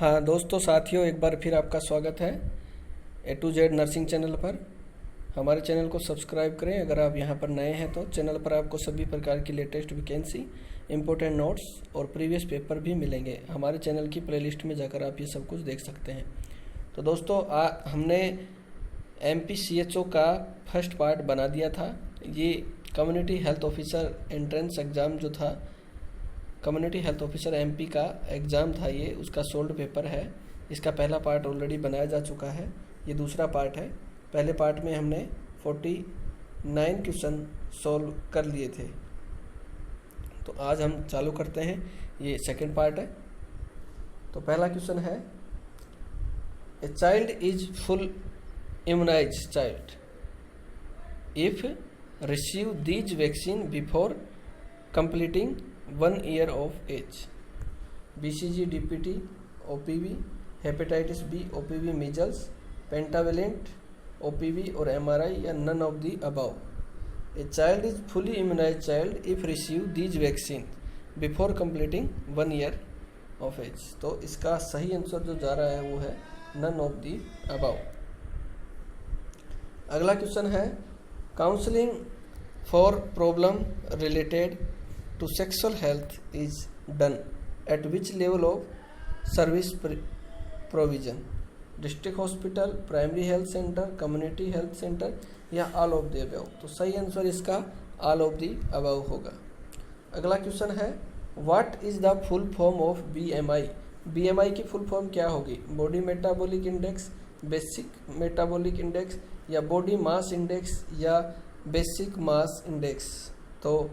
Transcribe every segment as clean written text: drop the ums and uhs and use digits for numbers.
हाँ दोस्तों साथियों, एक बार फिर आपका स्वागत है ए टू जेड नर्सिंग चैनल पर। हमारे चैनल को सब्सक्राइब करें। अगर आप यहाँ पर नए हैं तो चैनल पर आपको सभी प्रकार की लेटेस्ट वैकेंसी, इम्पोर्टेंट नोट्स और प्रीवियस पेपर भी मिलेंगे। हमारे चैनल की प्लेलिस्ट में जाकर आप ये सब कुछ देख सकते हैं। तो दोस्तों हमने MPCHO का फर्स्ट पार्ट बना दिया था। ये community health officer entrance exam जो था, कम्युनिटी हेल्थ ऑफिसर MP का एग्ज़ाम था, ये उसका सोल्ड पेपर है। इसका पहला पार्ट ऑलरेडी बनाया जा चुका है, ये दूसरा पार्ट है। पहले पार्ट में हमने 49 क्वेश्चन सॉल्व कर लिए थे। तो आज हम चालू करते हैं, ये सेकंड पार्ट है। तो पहला क्वेश्चन है, a child is full immunise child if receive these vaccine before completing 1 year of age. BCG, DPT, OPV, hepatitis B, OPV, measles, pentavalent, OPV और MRI या none of the above. A child is fully immunized child if receive these vaccine before completing 1 year of age. तो इसका सही answer जो जा रहा है वो है none of the above. अगला क्वेश्चन है, counselling for problem related to sexual health is done at which level of service provision? District hospital, primary health centre, community health centre या ऑल ऑफ द अबव? तो सही answer इसका all of the above होगा। अगला question है, what is the full form of BMI? BMI की full form क्या होगी? Body metabolic index, basic metabolic index या बॉडी मास इंडेक्स या बेसिक मास इंडेक्स? तो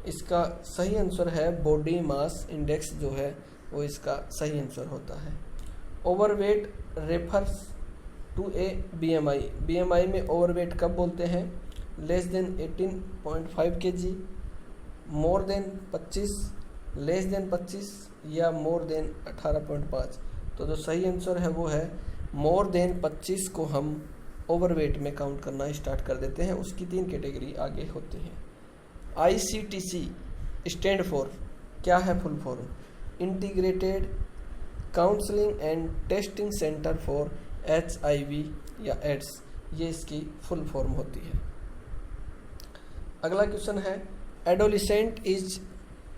इसका सही आंसर है बॉडी मास इंडेक्स जो है वो इसका सही आंसर होता है। Overweight refers to a BMI। BMI में ओवरवेट कब बोलते हैं? Less than 18.5 kg, more than 25, less than 25 या मोर देन 18.5? तो जो सही आंसर है वो है मोर देन 25 को हम ओवरवेट में काउंट करना स्टार्ट कर देते हैं। उसकी 3 कैटेगरी आगे होती हैं। ICTC स्टैंड फॉर, क्या है full form? Integrated counselling and testing centre for HIV या एड्स, ये इसकी फुल फॉर्म होती है। अगला क्वेश्चन है, adolescent is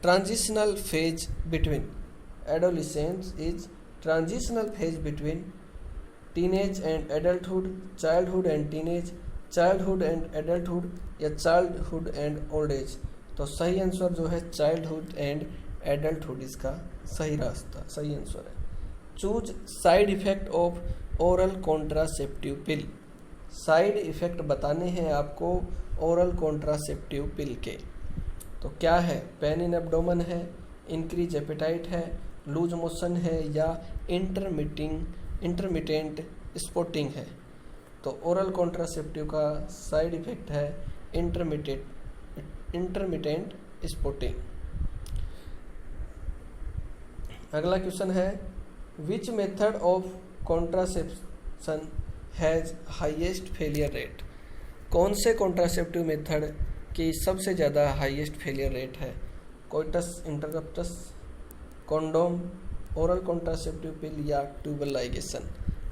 transitional phase between, adolescence is transitional phase between teenage and adulthood, childhood and teenage, childhood and adulthood या childhood and old age? तो सही आंसर जो है चाइल्डहुड एंड एडल्टहुड इसका सही आंसर है। Choose side effect of oral contraceptive pill. Side effect बताने हैं आपको ओरल कॉन्ट्रासेप्टिव पिल के। तो क्या है? पेन इन एब्डोमेन है, इंक्रीज एपेटाइट है, लूज मोशन है या इंटरमिटेंट स्पॉटिंग है? तो ओरल कॉन्ट्रासेप्टिव का साइड इफेक्ट है इंटरमिटेंट स्पॉटिंग। अगला क्वेश्चन है, which method of contraception has highest failure rate? कौन से कॉन्ट्रासेप्टिव मेथड की सबसे ज़्यादा हाईएस्ट फेलियर रेट है? Coitus interruptus, condom, oral contraceptive pill या ट्यूबल लाइगेशन?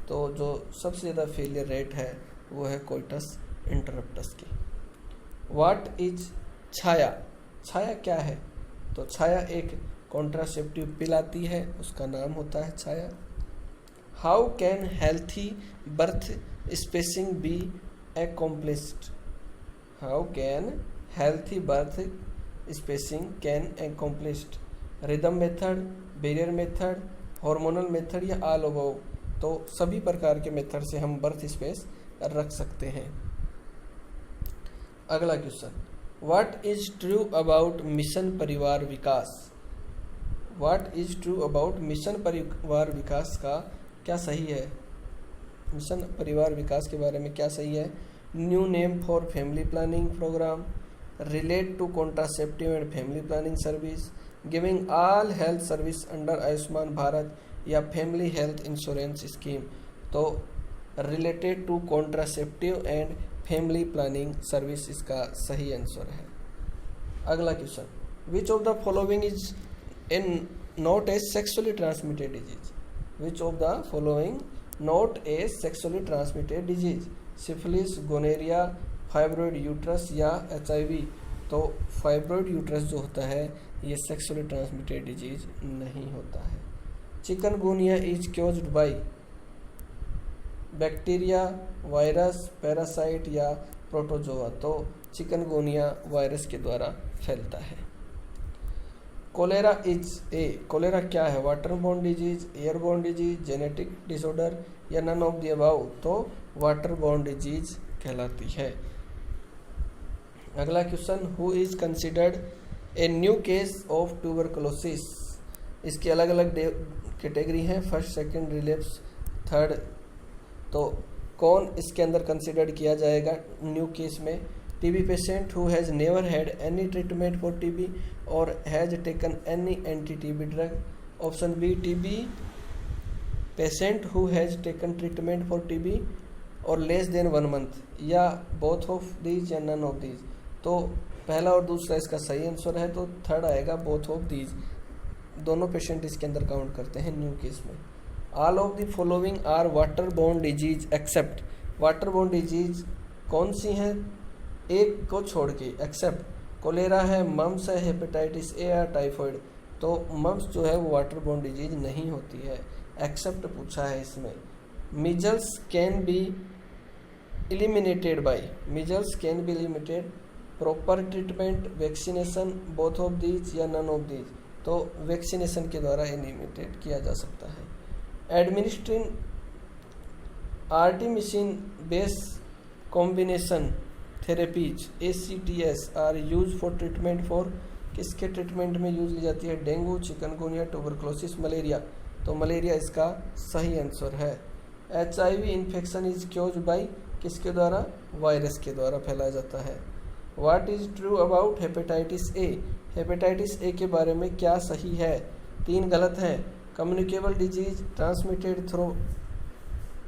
तो जो सबसे ज़्यादा फेलियर रेट है वो है कोइटस इंटररप्टस की। व्हाट इज छाया? छाया क्या है? तो छाया एक कॉन्ट्रासेप्टिव पिल आती है, उसका नाम होता है छाया। How can healthy birth spacing be accomplished? How can healthy birth spacing can accomplished? Rhythm method, barrier method, hormonal method या ऑल अबव? तो सभी प्रकार के मेथड से हम बर्थ स्पेस रख सकते हैं। अगला question, what is true about mission Parivar Vikas? What is true about mission Parivar Vikas का क्या सही है? मिशन परिवार विकास के बारे में क्या सही है? New name for family planning programme, relate to contraceptive and family planning service, giving all health service under Ayushman Bharat या फैमिली हेल्थ इंश्योरेंस स्कीम? तो related to contraceptive and family planning service इसका सही आंसर है। अगला question, which of the following is in not a sexually transmitted disease? Which of the following not a sexually transmitted disease, syphilis, gonorrhoea, fibroid uterus या HIV। तो fibroid uterus जो होता है ये सेक्सुअली ट्रांसमिटेड डिजीज नहीं होता है। Chikungunya is caused by bacteria, virus, parasite या प्रोटोजोआ। तो चिकनगुनिया वायरस के द्वारा फैलता है। कोलेरा कोलेरा क्या है? Water borne disease, airborne disease, genetic disorder या नन ऑफ द अबव। तो वाटर बोर्न डिजीज कहलाती है। अगला question, who is considered a new case of tuberculosis. इसकी अलग अलग कैटेगरी हैं, फर्स्ट, सेकंड, रिलेप्स, थर्ड। तो कौन इसके अंदर कंसिडर्ड किया जाएगा न्यू केस में? TB patient who has never had any treatment for TB और has taken any anti TB drug. Option B, TB patient who has taken treatment for TB और less than 1 month, या both of these या none of these. तो पहला और दूसरा इसका सही आंसर है, तो थर्ड आएगा बोथ ऑफ दीज। दोनों पेशेंट इसके अंदर काउंट करते हैं न्यू केस में। All of the following are water borne disease except. Water borne disease कौन सी हैं? एक को छोड़ के, एक्सेप्ट कोलेरा है, मम्स है, हेपेटाइटिस ए या टाइफॉइड। तो मम्स जो है वो वाटर बोर्न डिजीज नहीं होती है, एक्सेप्ट पूछा है इसमें। Measles can be eliminated by, measles can be eliminated, proper treatment, vaccination, both of these या नन ऑफ दीज। तो वैक्सीनेशन के द्वारा एलिमिनेटेड किया जा सकता है। Administering artemisinin base combination therapies ACTS are use for treatment for, किसके ट्रीटमेंट में यूज ली जाती है? Dengue, chikungunya, tuberculosis, malaria. तो मलेरिया इसका सही आंसर है। HIV infection is caused by, किसके द्वारा? वायरस के द्वारा फैलाया जाता है। What is true about hepatitis A, hepatitis A के बारे में क्या सही है? 3 गलत हैं। Communicable disease, transmitted through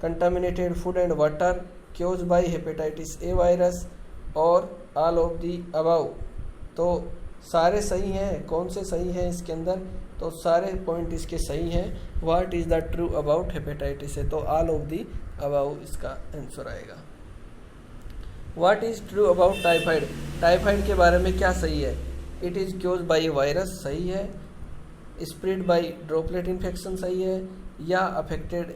contaminated food and water, caused by hepatitis A virus और ऑल ऑफ दी अबव। तो सारे सही हैं। कौन से सही हैं इसके अंदर? तो सारे पॉइंट इसके सही हैं। What is the true about hepatitis ए, तो ऑल ऑफ दी अबव इसका आंसर आएगा। What is true about typhoid, typhoid के बारे में क्या सही है? It is chaos by virus, सही है। स्प्रेड बाय ड्रॉपलेट इन्फेक्शन, सही है। या अफेक्टेड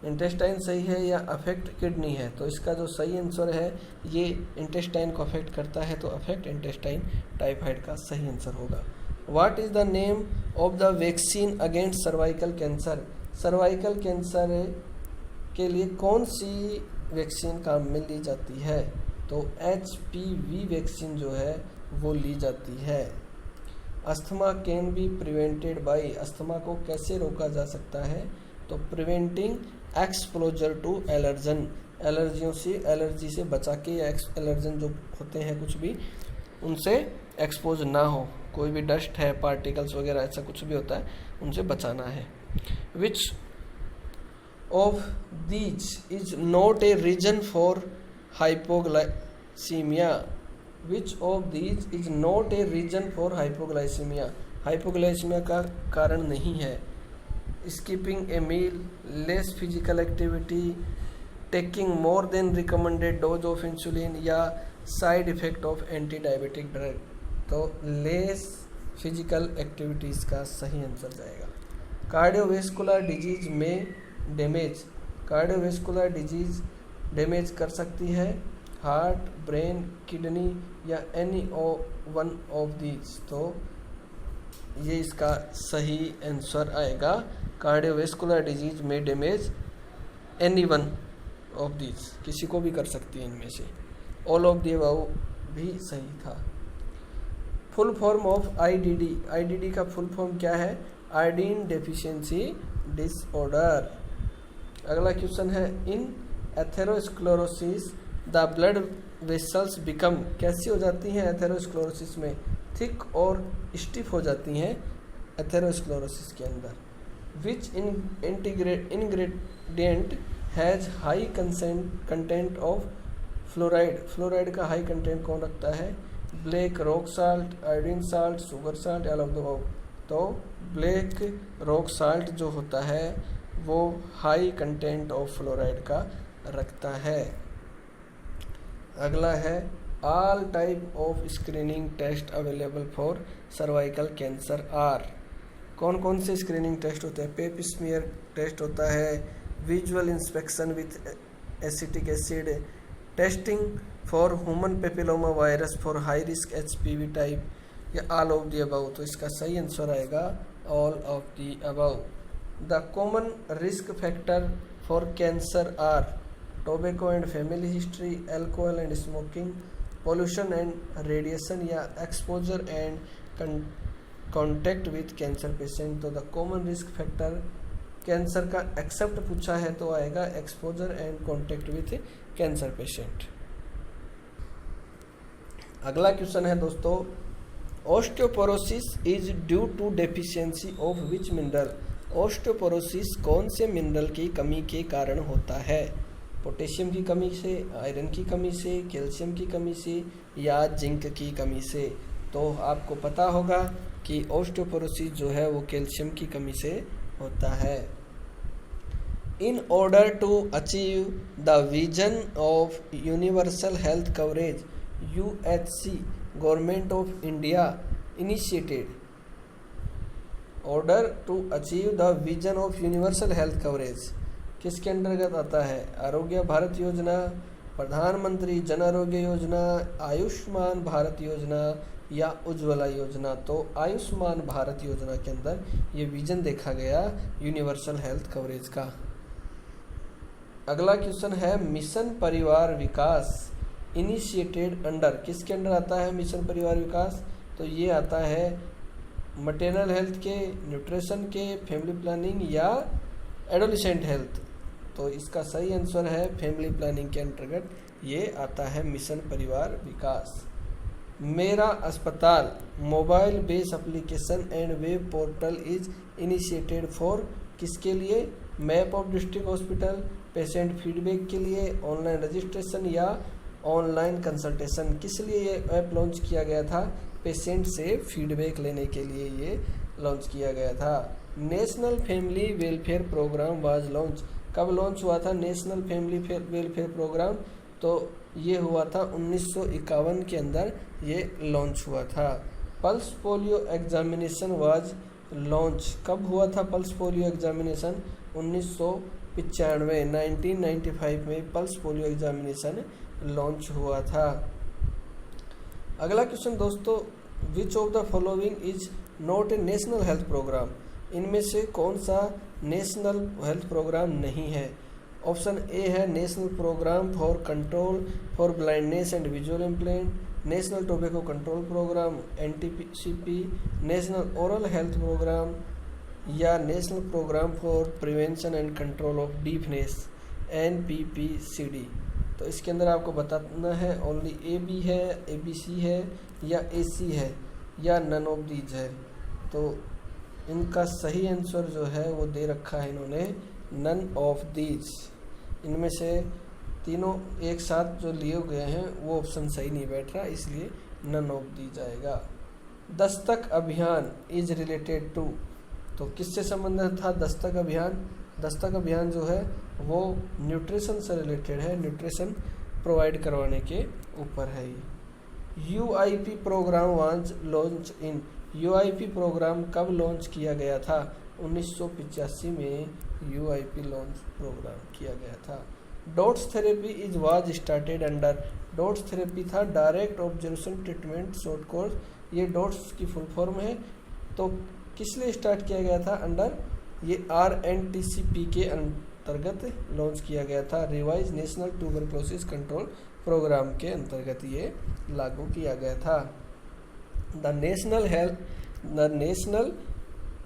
इंटेस्टाइन, सही है। या अफेक्ट किडनी है। तो इसका जो सही आंसर है ये इंटेस्टाइन को अफेक्ट करता है, तो अफेक्ट इंटेस्टाइन टाइफाइड का सही आंसर होगा। What is the name of the vaccine against cervical cancer, cervical cancer के लिए कौन सी वैक्सीन काम में ली जाती है? तो HPV वैक्सीन जो है वो ली जाती है। Asthma can be prevented by, asthma को कैसे रोका जा सकता है? तो प्रिवेंटिंग एक्सपोजर टू एलर्जन, एलर्जियों से, एलर्जी से बचा के, या एलर्जन जो होते हैं कुछ भी उनसे एक्सपोज ना हो, कोई भी डस्ट है, पार्टिकल्स वगैरह ऐसा कुछ भी होता है उनसे बचाना है। Which of these is not a reason for hypoglycaemia, which of these is not a reason for hypoglycaemia, hypoglycaemia का कारण नहीं है। Skipping a meal, less physical activity, taking more than recommended dose of insulin, या side effect of anti diabetic drug. तो less physical activities का सही answer जाएगा। Cardiovascular disease में डैमेज, कार्डियोवेस्कुलर डिजीज डैमेज कर सकती है हार्ट, ब्रेन, किडनी या एनी वन ऑफ दीज। तो ये इसका सही आंसर आएगा। कार्डियोवेस्कुलर डिजीज में damage any one of these, किसी को भी कर सकती है इनमें से। ऑल ऑफ द अबव भी सही था। Full form of IDD, IDD का फुल फॉर्म क्या है? Iodine deficiency disorder. अगला क्वेश्चन है, in atherosclerosis the blood vessels become, कैसी हो जाती हैं एथेरोस्क्लेरोसिस में? थिक और स्टिफ हो जाती हैं एथेरोस्क्लेरोसिस के अंदर। Which ingredient has high content of fluoride, fluoride का हाई कंटेंट कौन रखता है? Black rock salt, iodine salt, sugar salt, all of the above. तो ब्लैक रॉक साल्ट जो होता है वो हाई कंटेंट ऑफ फ्लोराइड का रखता है। अगला है all type of screening test available for cervical cancer are. कौन कौन से स्क्रीनिंग टेस्ट होते हैं? पेप स्मीयर टेस्ट होता है, visual inspection with acetic acid, testing for human papilloma virus for high risk HPV type, या ऑल ऑफ द अबव। तो इसका सही आंसर आएगा all of the above. The common risk factor for cancer are tobacco and family history, alcohol and smoking, pollution and radiation, या exposure and contact with cancer patient. तो the common risk factor cancer का except पूछा है तो आएगा exposure and contact with cancer patient. अगला question है दोस्तों, osteoporosis is due to deficiency of which mineral. Osteoporosis कौन से मिनरल की कमी के कारण होता है? पोटेशियम की कमी से, आयरन की कमी से, कैल्शियम की कमी से, या जिंक की कमी से। तो आपको पता होगा कि ऑस्टियोपोरोसिस जो है वो कैल्शियम की कमी से होता है। In order to achieve the vision of universal health coverage UHC government of India initiated. Order to achieve the vision of universal health coverage किसके अंतर्गत आता है? आरोग्य भारत योजना, प्रधानमंत्री जन आरोग्य योजना, आयुष्मान भारत योजना, या उज्ज्वला योजना। तो आयुष्मान भारत योजना के अंदर ये विजन देखा गया यूनिवर्सल हेल्थ कवरेज का। अगला क्वेश्चन है, मिशन परिवार विकास इनिशिएटेड अंडर, किसके अंडर आता है मिशन परिवार विकास? तो ये आता है मटेरियल हेल्थ के, न्यूट्रिशन के, फैमिली प्लानिंग, या एडोलेसेंट हेल्थ। तो इसका सही आंसर है फैमिली प्लानिंग के अंतर्गत ये आता है मिशन परिवार विकास। मेरा अस्पताल mobile base application and web portal is initiated for, किसके लिए? Map of district hospital, patient feedback के लिए, ऑनलाइन रजिस्ट्रेशन, या ऑनलाइन कंसल्टेशन। किस लिए ये ऐप लॉन्च किया गया था? पेशेंट से फीडबैक लेने के लिए ये लॉन्च किया गया था। National family welfare programme was launch, कब लॉन्च हुआ था नेशनल फैमिली वेलफेयर प्रोग्राम? तो ये हुआ था 1951 के अंदर ये लॉन्च हुआ था। Pulse polio examination was launch, कब हुआ था पल्स पोलियो एग्जामिनेशन? 1995 में पल्स पोलियो एग्जामिनेशन लॉन्च हुआ था। अगला क्वेश्चन दोस्तों, which of the following is not a national health programme. इनमें से कौन सा नेशनल हेल्थ प्रोग्राम नहीं है? ऑप्शन ए है national programme for control for blindness and visual implant, national tobacco control programme NTCP, national oral health programme, या national programme for prevention and control of deafness NPPCD। तो इसके अंदर आपको बताना है ओनली AB है, ABC है, या AC है, या नन ऑफ दीज है। तो इनका सही आंसर जो है वो दे रखा है इन्होंने नन ऑफ दीज। इनमें से तीनों एक साथ जो लिए गए हैं वो ऑप्शन सही नहीं बैठ रहा, इसलिए नन ऑफ दीज आएगा। दस्तक अभियान इज रिलेटेड टू, तो किससे संबंधित था दस्तक अभियान? दस्तक अभियान जो है वो न्यूट्रिशन से रिलेटेड है, न्यूट्रिशन प्रोवाइड करवाने के ऊपर है। UIP programme was launch in, UIP programme कब लॉन्च किया गया था? 1985 में UIP लॉन्च प्रोग्राम किया गया था। DOTS therapy is was started under, DOTS therapy था direct observation treatment short course, ये डॉट्स की फुल फॉर्म है। तो किस लिए स्टार्ट किया गया था अंडर? ये RNTCP के अंतर्गत लॉन्च किया गया था, revise national tuberculosis control programme के अंतर्गत ये लागू किया गया था। The national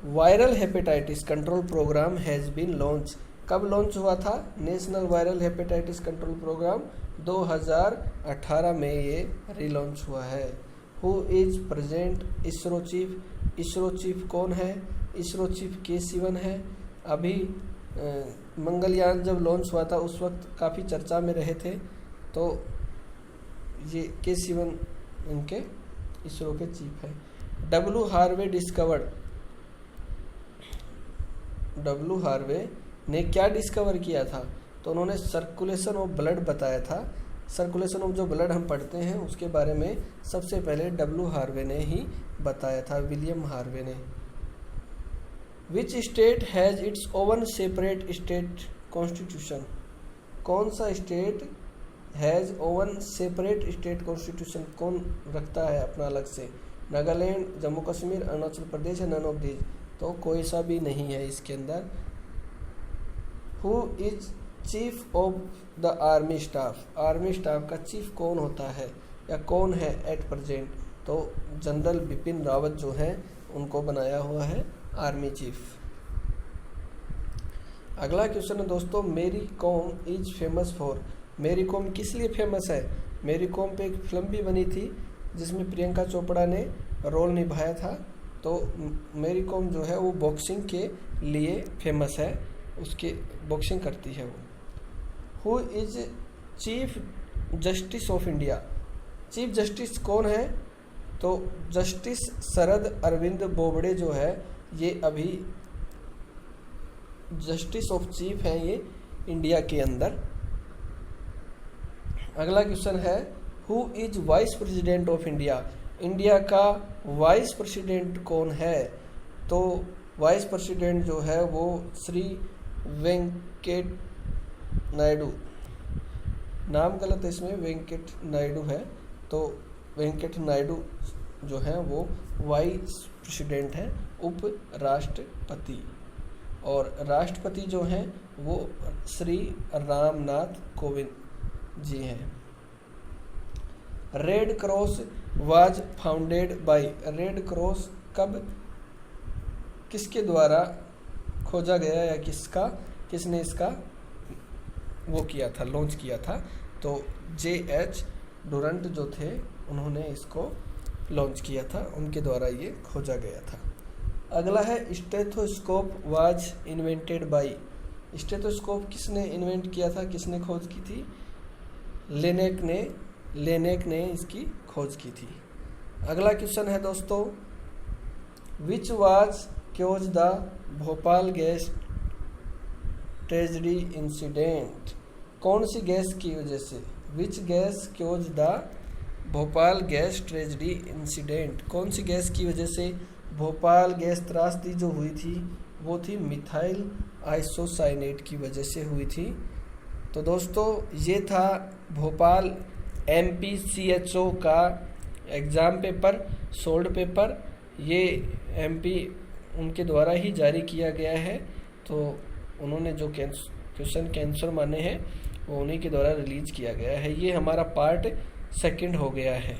viral hepatitis control programme has been launch, कब लॉन्च हुआ था national viral hepatitis control programme? 2018 में ये रिलॉन्च हुआ है। Who is present ISRO chief, ISRO chief कौन है? इसरो चीफ के सिवन है। अभी मंगलयान जब लॉन्च हुआ था उस वक्त काफ़ी चर्चा में रहे थे, तो ये के सिवन इनके इसरो के चीफ है। W Harvey discovered W Harvey ने क्या डिस्कवर किया था? तो उन्होंने सर्कुलेशन ऑफ ब्लड बताया था। सर्कुलेशन ऑफ जो ब्लड हम पढ़ते हैं उसके बारे में सबसे पहले डब्ल्यू हार्वे ने ही बताया था, विलियम हार्वे ने। Which state has its oven separate state constitution? कौन सा state has oven separate state constitution, कौन रखता है अपना अलग से? नागालैंड, जम्मू कश्मीर, अरुणाचल प्रदेश है, नन ऑफ दीज। तो कोई सा भी नहीं है इसके अंदर। Who is chief of the army staff? Army staff का चीफ कौन होता है या कौन है एट प्रेजेंट? तो जनरल बिपिन रावत जो हैं उनको बनाया हुआ है आर्मी चीफ। अगला क्वेश्चन है दोस्तों, मेरी कॉम इज फेमस फॉर? मेरी कॉम किस लिए फेमस है? मेरी कॉम पे एक फिल्म भी बनी थी जिसमें प्रियंका चोपड़ा ने रोल निभाया था। तो मेरी कॉम जो है वो बॉक्सिंग के लिए फेमस है, उसके बॉक्सिंग करती है वो। Who is chief justice of India? Chief justice कौन है? तो जस्टिस शरद अरविंद बोबड़े जो है ये अभी जस्टिस ऑफ चीफ हैं ये इंडिया के अंदर। अगला क्वेश्चन है, who is vice president of India? India का वाइस प्रेसिडेंट कौन है? तो वाइस प्रेसिडेंट जो है वो श्री वेंकट नायडू, नाम गलत है इसमें, वेंकट नायडू है। तो वेंकट नायडू जो है वो वाइस प्रेसिडेंट है, उप राष्ट्रपति। और राष्ट्रपति जो हैं वो श्री रामनाथ कोविंद जी हैं। Red cross was founded by? Red cross कब, किसके द्वारा खोजा गया या किसने इसका वो किया था, लॉन्च किया था? तो J.H. डुरंट जो थे उन्होंने इसको लॉन्च किया था, उनके द्वारा ये खोजा गया था। अगला है, stethoscope was invented by? Stethoscope किसने इन्वेंट किया था, किसने खोज की थी? लेनेक ने इसकी खोज की थी। अगला क्वेश्चन है दोस्तों, which was chaos the Bhopal gas tragedy incident? कौन सी गैस की वजह से? Which gas chaos the Bhopal gas tragedy incident? कौन सी गैस की वजह से भोपाल गैस त्रासदी जो हुई थी वो थी मिथाइल आइसोसाइनेट की वजह से हुई थी। तो दोस्तों ये था भोपाल MPCHO का एग्ज़ाम पेपर, सोल्ड पेपर। ये MP उनके द्वारा ही जारी किया गया है। तो उन्होंने जो क्वेश्चन के आंसर माने हैं वो उन्हीं के द्वारा रिलीज किया गया है। ये हमारा पार्ट 2 हो गया है।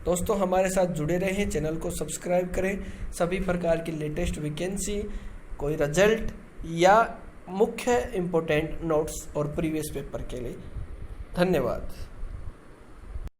दोस्तों हमारे साथ जुड़े रहें, चैनल को सब्सक्राइब करें। सभी प्रकार की लेटेस्ट वैकेंसी, कोई रिजल्ट या मुख्य इम्पोर्टेंट नोट्स और प्रीवियस पेपर के लिए। धन्यवाद।